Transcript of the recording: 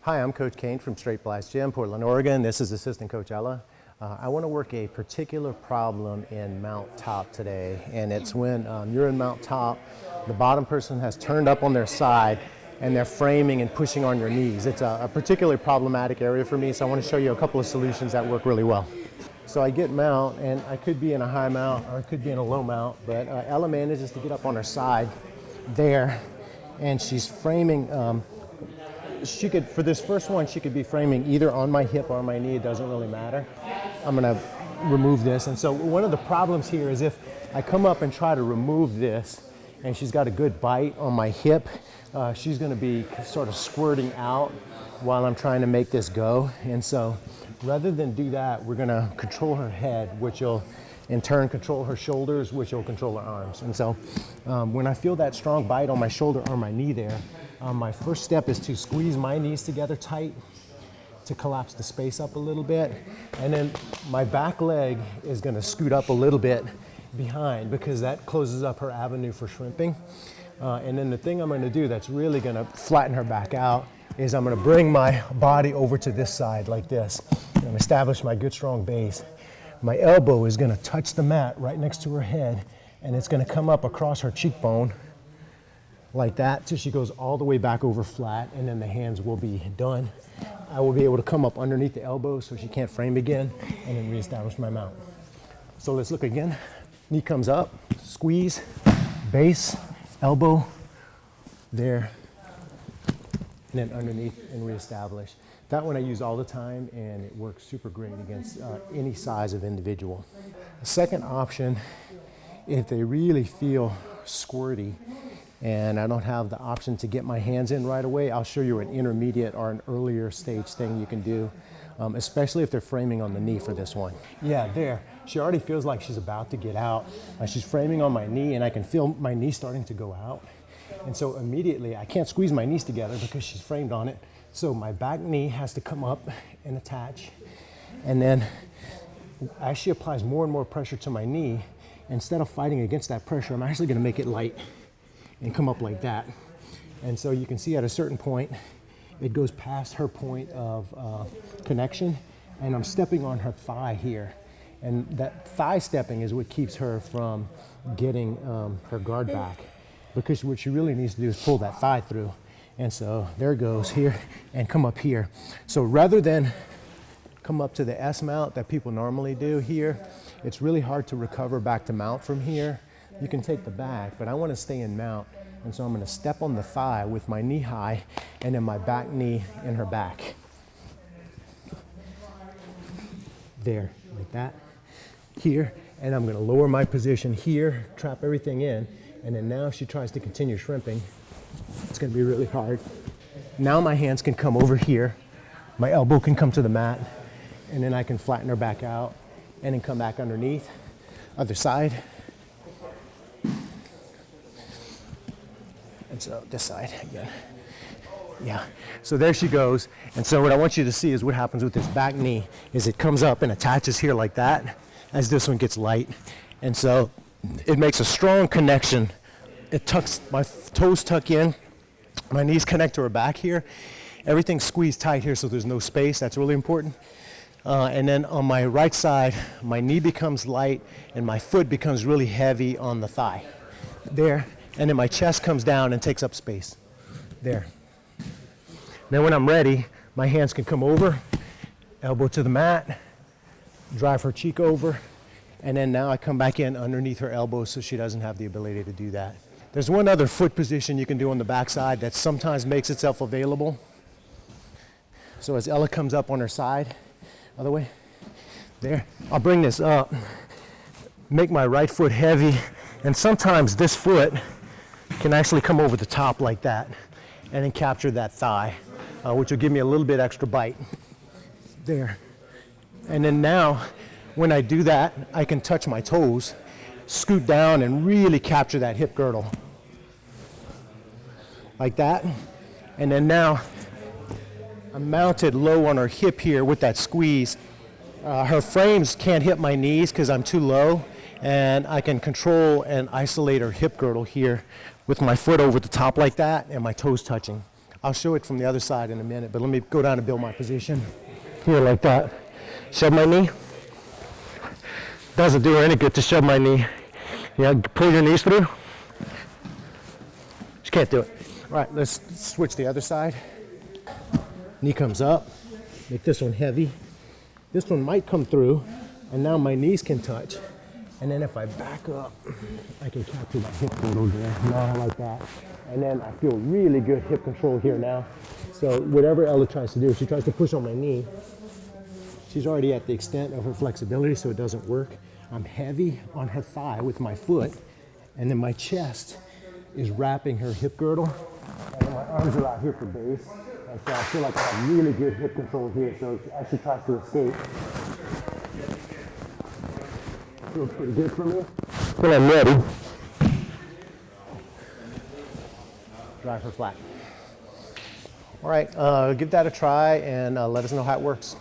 Hi, I'm Coach Kane from Straight Blast Gym, Portland, Oregon. This is Assistant Coach Ella. I want to work a particular problem in mount top today, and it's when you're in mount top, the bottom person has turned up on their side and they're framing and pushing on your knees. It's a particularly problematic area for me, so I want to show you a couple of solutions that work really well. So I get mount, and I could be in a high mount or I could be in a low mount, but Ella manages to get up on her side there, and she's framing. She could, for this first one, she could be framing either on my hip or my knee. It doesn't really matter. I'm gonna remove this. And so one of the problems here is if I come up and try to remove this and she's got a good bite on my hip, she's gonna be sort of squirting out while I'm trying to make this go. And so rather than do that, we're gonna control her head, which will in turn control her shoulders, which will control her arms. And so when I feel that strong bite on my shoulder or my knee there, my first step is to squeeze my knees together tight to collapse the space up a little bit. And then my back leg is gonna scoot up a little bit behind because that closes up her avenue for shrimping. And then the thing I'm gonna do that's really gonna flatten her back out is I'm gonna bring my body over to this side like this and establish my good strong base. My elbow is gonna touch the mat right next to her head, and it's gonna come up across her cheekbone like that till she goes all the way back over flat, and then the hands will be done. I will be able to come up underneath the elbow so she can't frame again, and then reestablish my mount. So let's look again. Knee comes up, squeeze, base, elbow, there, and then underneath and reestablish. That one I use all the time, and it works super great against any size of individual. The second option, if they really feel squirty and I don't have the option to get my hands in right away, I'll show you an intermediate or an earlier stage thing you can do, especially if they're framing on the knee for this one. Yeah, there. She already feels like she's about to get out. She's framing on my knee, and I can feel my knee starting to go out. And so immediately, I can't squeeze my knees together because she's framed on it. So my back knee has to come up and attach. And then as she applies more and more pressure to my knee, instead of fighting against that pressure, I'm actually gonna make it light and come up like that. And so you can see at a certain point, it goes past her point of connection, and I'm stepping on her thigh here. And that thigh stepping is what keeps her from getting her guard back, because what she really needs to do is pull that thigh through. And so there it goes here and come up here. So rather than come up to the S mount that people normally do here, it's really hard to recover back to mount from here. You can take the back, but I want to stay in mount. And so I'm going to step on the thigh with my knee high and then my back knee in her back. There, like that. Here, and I'm going to lower my position here, trap everything in, and then now if she tries to continue shrimping, it's going to be really hard. Now my hands can come over here, my elbow can come to the mat, and then I can flatten her back out and then come back underneath. Other side. And so this side again. Yeah, so there she goes. And so what I want you to see is what happens with this back knee is it comes up and attaches here like that as this one gets light. And so it makes a strong connection. It tucks, my toes tuck in, my knees connect to her back here. Everything's squeezed tight here so there's no space. That's really important. And then on my right side, my knee becomes light and my foot becomes really heavy on the thigh. There. And then my chest comes down and takes up space. There. Then when I'm ready, my hands can come over, elbow to the mat, drive her cheek over, and then now I come back in underneath her elbow so she doesn't have the ability to do that. There's one other foot position you can do on the backside that sometimes makes itself available. So as Ella comes up on her side, other way, there, I'll bring this up, make my right foot heavy, and sometimes this foot can actually come over the top like that and then capture that thigh, which will give me a little bit extra bite. There. And then now, when I do that, I can touch my toes, scoot down and really capture that hip girdle. Like that. And then now, I'm mounted low on her hip here with that squeeze. Her frames can't hit my knees because I'm too low, and I can control and isolate her hip girdle here with my foot over the top like that and my toes touching. I'll show it from the other side in a minute, but let me go down and build my position. Here, like that. Shove my knee. Doesn't do her any good to shove my knee. Yeah, pull your knees through. Just can't do it. All right, let's switch the other side. Knee comes up. Make this one heavy. This one might come through, and now my knees can touch. And then if I back up, I can capture my hip girdle there, now like that. And then I feel really good hip control here now. So whatever Ella tries to do, she tries to push on my knee. She's already at the extent of her flexibility, so it doesn't work. I'm heavy on her thigh with my foot, and then my chest is wrapping her hip girdle, and then my arms are out here for base. And so I feel like I have really good hip control here, so as she tries to escape, feels pretty good for me. When I'm ready, drive her flat. All right, give that a try and let us know how it works.